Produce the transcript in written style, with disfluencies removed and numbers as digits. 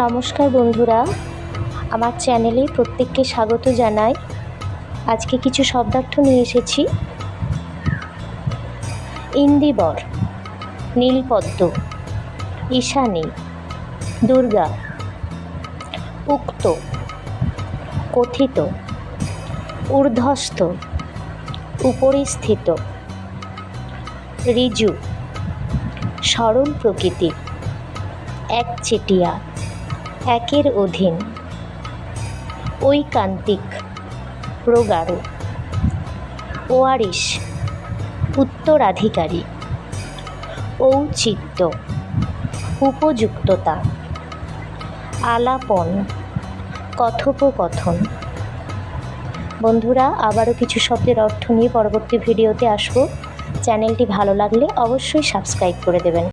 নমস্কার বন্ধুরা, আমার চ্যানেলে প্রত্যেককে স্বাগত জানাই। আজকে কিছু শব্দার্থ নিয়ে এসেছি। ইন্দিবর, নীলপদ্ম, ঈশানী, দুর্গা, উক্ত, কথিত, ঊর্ধ্বস্থ, উপরিস্থিত, ঋজু, সরল প্রকৃতি, একচেটিয়া, একের অধীন, ঐকান্তিক, প্রগাঢ়, ওয়ারিশ, উত্তরাধিকারী, ঔচিত্য, উপযুক্ততা, আলাপন, কথোপকথন। বন্ধুরা, আবারও কিছু শব্দের অর্থ নিয়ে পরবর্তী ভিডিওতে আসবো। চ্যানেলটি ভালো লাগলে অবশ্যই সাবস্ক্রাইব করে দেবেন।